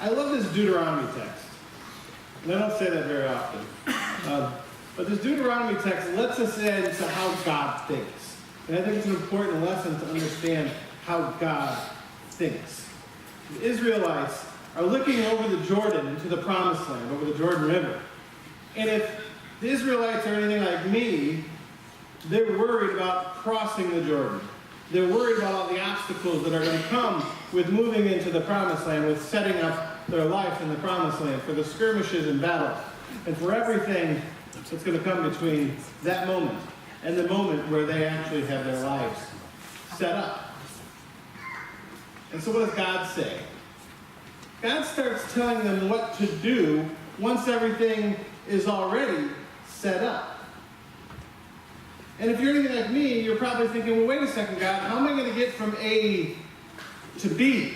I love this Deuteronomy text. And I don't say that very often. But this Deuteronomy text lets us into how God thinks. And I think it's an important lesson to understand how God thinks. The Israelites are looking over the Jordan into the promised land, over the Jordan River. And if the Israelites are anything like me, they're worried about crossing the Jordan. They're worried about all the obstacles that are going to come with moving into the promised land, with setting up their life in the promised land, for the skirmishes and battles, and for everything that's going to come between that moment and the moment where they actually have their lives set up. And so what does God say? God starts telling them what to do once everything is already set up. And if you're anything like me, you're probably thinking, well, wait a second, God, how am I going to get from A to B?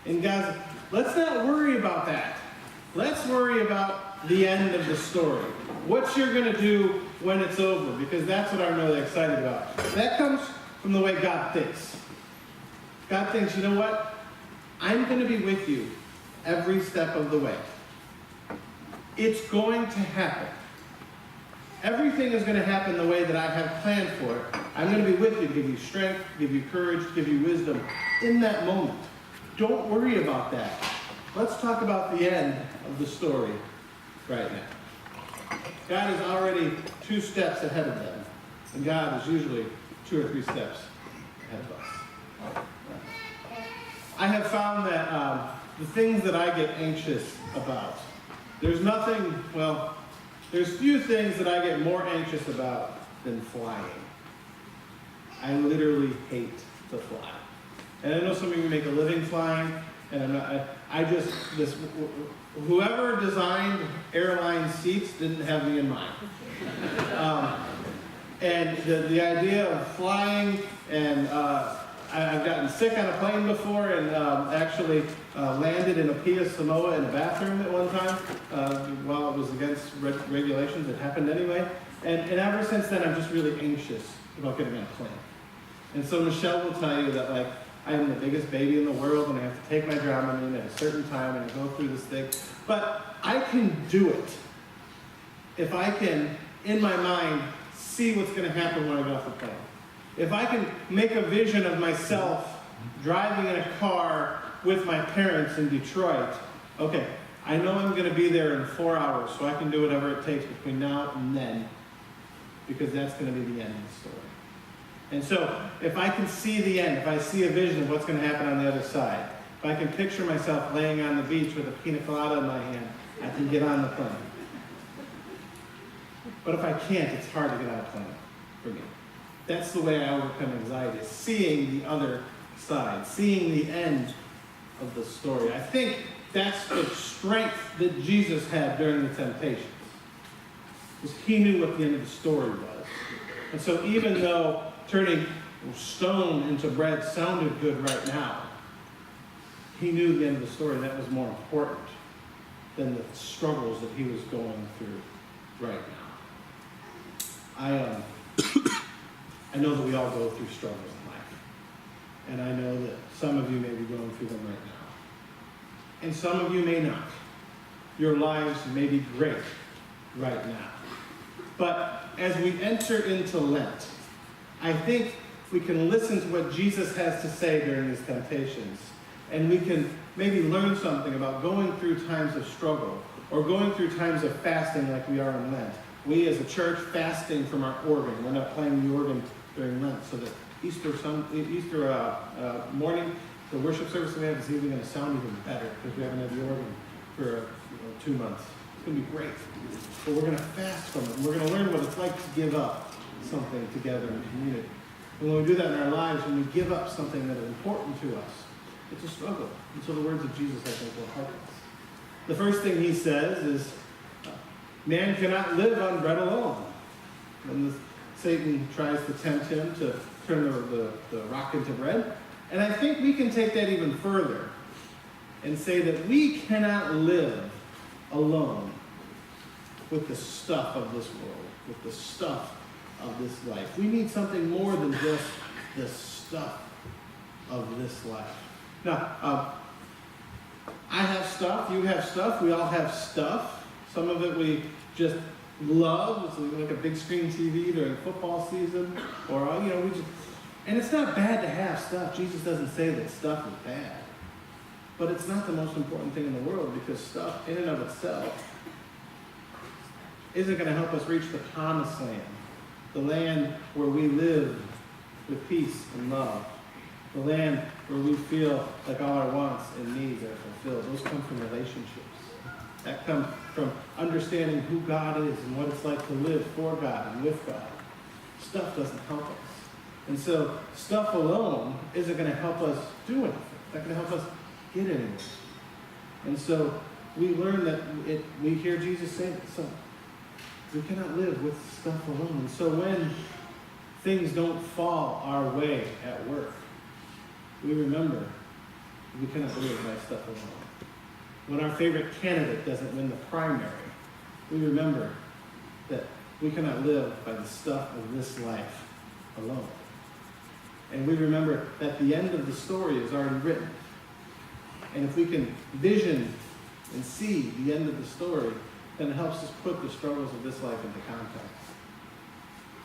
And God's, let's not worry about that. Let's worry about the end of the story. What you're going to do when it's over, because that's what I'm really excited about. That comes from the way God thinks. God thinks, you know what? I'm going to be with you every step of the way. It's going to happen. Everything is going to happen the way that I have planned for it. I'm going to be with you, give you strength, give you courage, give you wisdom in that moment. Don't worry about that. Let's talk about the end of the story right now. God is already 2 steps ahead of them, and God is usually 2 or 3 steps ahead of us. I have found that the things that I get anxious about, there's few things that I get more anxious about than flying. I literally hate to fly. And I know some of you make a living flying, and whoever designed airline seats didn't have me in mind. And the idea of flying, and I've gotten sick on a plane before, and actually landed in Apia, Samoa in a bathroom at one time while it was against regulations. It happened anyway. And ever since then, I'm just really anxious about getting on a plane. And so Michelle will tell you that, like, I am the biggest baby in the world, and I have to take my Dramamine at a certain time, and I go through this thing. But I can do it if I can, in my mind, see what's going to happen when I get off the plane. If I can make a vision of myself driving in a car with my parents in Detroit, okay, I know I'm going to be there in 4 hours, so I can do whatever it takes between now and then, because that's going to be the end of the story. And so, if I can see the end, if I see a vision of what's going to happen on the other side, if I can picture myself laying on the beach with a pina colada in my hand, I can get on the plane. But if I can't, it's hard to get on a plane for me. That's the way I overcome anxiety, is seeing the other side, seeing the end of the story. I think that's the strength that Jesus had during the temptations, because he knew what the end of the story was. And so even though turning stone into bread sounded good right now, he knew the end of the story. That was more important than the struggles that he was going through right now. I know that we all go through struggles in life. And I know that some of you may be going through them right now. And some of you may not. Your lives may be great right now. But as we enter into Lent, I think we can listen to what Jesus has to say during these temptations. And we can maybe learn something about going through times of struggle, or going through times of fasting like we are in Lent. We as a church fasting from our organ. We're not playing the organ during Lent, so that Easter morning, the worship service we have is even going to sound even better, because we haven't had the organ for 2 months. It's going to be great. But we're going to fast from it. We're going to learn what it's like to give up something together in community. And when we do that in our lives, when we give up something that is important to us, it's a struggle. And so the words of Jesus, I think, will help us. The first thing he says is, man cannot live on bread alone. When Satan tries to tempt him to turn the rock into bread. And I think we can take that even further and say that we cannot live alone with the stuff of this world, with the stuff of this life. We need something more than just the stuff of this life. Now, I have stuff, you have stuff, we all have stuff. Some of it we just love, it's like a big screen TV during football season, or, we just, and it's not bad to have stuff. Jesus doesn't say that stuff is bad. But it's not the most important thing in the world, because stuff in and of itself isn't going to help us reach the promised land, the land where we live with peace and love, the land where we feel like all our wants and needs are fulfilled. Those come from relationships. That comes from understanding who God is and what it's like to live for God and with God. Stuff doesn't help us. And so stuff alone isn't going to help us do anything. It's not going to help us get anywhere. And so we learn that we hear Jesus say that. So we cannot live with stuff alone. And so when things don't fall our way at work, we remember we cannot live by stuff alone. When our favorite candidate doesn't win the primary, we remember that we cannot live by the stuff of this life alone. And we remember that the end of the story is already written. And if we can vision and see the end of the story, then it helps us put the struggles of this life into context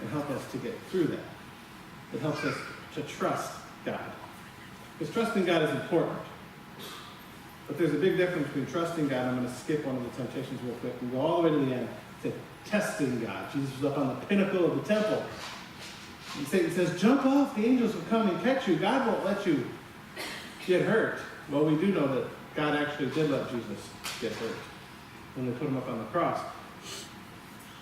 and help us to get through that. It helps us to trust God. Because trusting God is important. But there's a big difference between trusting God. I'm going to skip one of the temptations real quick and go all the way to the end to testing God. Jesus was up on the pinnacle of the temple. And Satan says, jump off, the angels will come and catch you. God won't let you get hurt. Well, we do know that God actually did let Jesus get hurt when they put him up on the cross.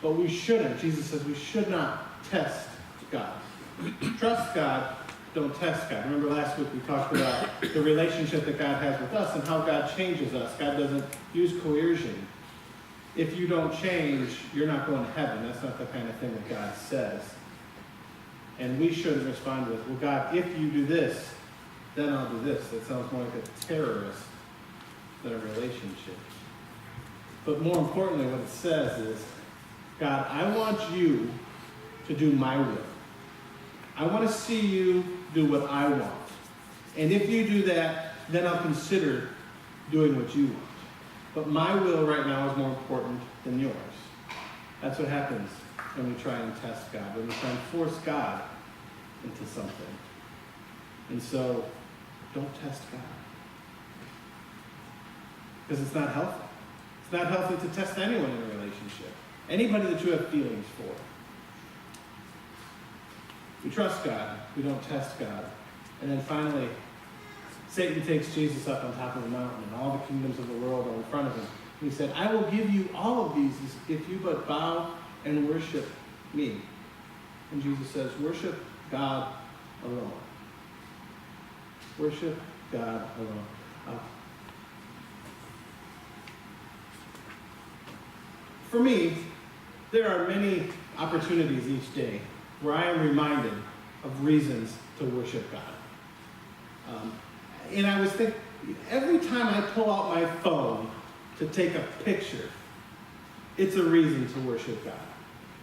But we shouldn't. Jesus says we should not test God. Trust God, don't test God. Remember last week we talked about the relationship that God has with us and how God changes us. God doesn't use coercion. If you don't change, you're not going to heaven. That's not the kind of thing that God says. And we shouldn't respond with, well, God, if you do this, then I'll do this. That sounds more like a terrorist than a relationship. But more importantly, what it says is, God, I want you to do my will. I want to see you do what I want. And if you do that, then I'll consider doing what you want. But my will right now is more important than yours. That's what happens when we try and test God, when we try and force God into something. And so, don't test God. Because it's not healthy. It's not healthy to test anyone in a relationship. Anybody that you have feelings for. We trust God. We don't test God. And then finally, Satan takes Jesus up on top of the mountain, and all the kingdoms of the world are in front of him. And he said, I will give you all of these if you but bow and worship me. And Jesus says, worship God alone. Worship God alone. For me, there are many opportunities each day where I am reminded of reasons to worship God. And I was thinking, every time I pull out my phone to take a picture, it's a reason to worship God.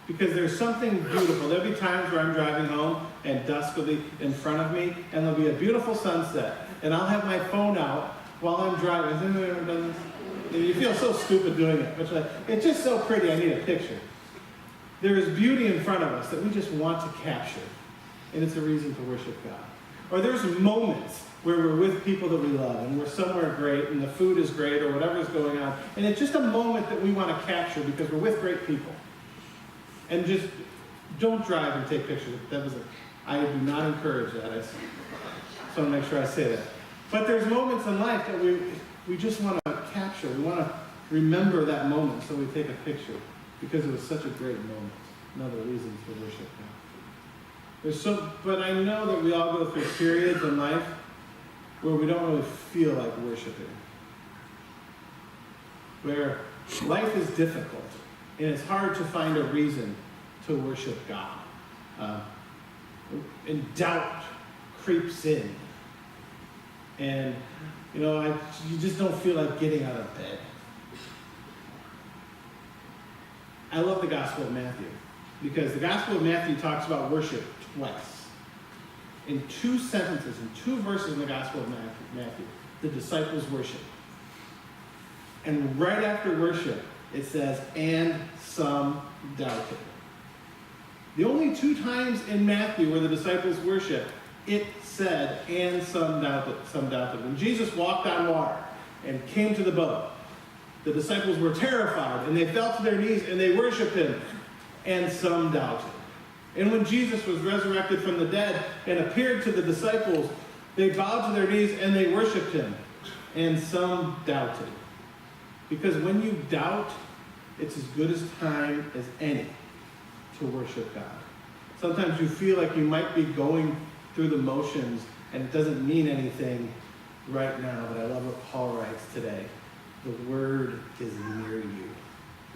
Because there's something beautiful. There'll be times where I'm driving home and dusk will be in front of me and there'll be a beautiful sunset. And I'll have my phone out while I'm driving. Has anyone ever done this? You feel so stupid doing it. But you're like, it's just so pretty, I need a picture. There is beauty in front of us that we just want to capture. And it's a reason to worship God. Or there's moments where we're with people that we love and we're somewhere great and the food is great or whatever's going on. And it's just a moment that we want to capture because we're with great people. And just don't drive and take pictures. I do not encourage that. I just want to make sure I say that. But there's moments in life that we just want to capture. We want to remember that moment, so we take a picture because it was such a great moment. Another reason to worship God. But I know that we all go through periods in life where we don't really feel like worshiping. Where life is difficult. And it's hard to find a reason to worship God. And doubt creeps in. And, you just don't feel like getting out of bed. I love the Gospel of Matthew. Because the Gospel of Matthew talks about worship twice. In 2 sentences, in 2 verses in the Gospel of Matthew, the disciples worship. And right after worship, it says, and some doubted. The only 2 times in Matthew where the disciples worship, it said, and some doubted. When Jesus walked on water and came to the boat, the disciples were terrified, and they fell to their knees and they worshiped him, and some doubted. And when Jesus was resurrected from the dead and appeared to the disciples, they bowed to their knees and they worshiped him, and some doubted. Because when you doubt, it's as good a time as any to worship God. Sometimes you feel like you might be going through the motions and it doesn't mean anything right now, but I love what Paul writes today. The word is near you.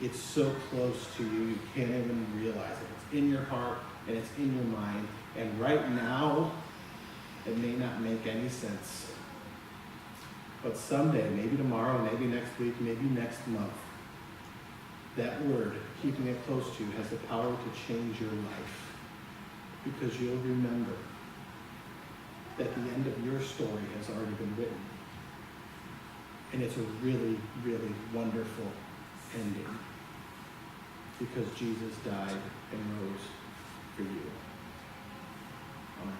It's so close to you, you can't even realize it. It's in your heart and it's in your mind. And right now, it may not make any sense. But someday, maybe tomorrow, maybe next week, maybe next month, that word, keeping it close to you, has the power to change your life. Because you'll remember that the end of your story has already been written. And it's a really, really wonderful ending. Because Jesus died and rose for you. Amen.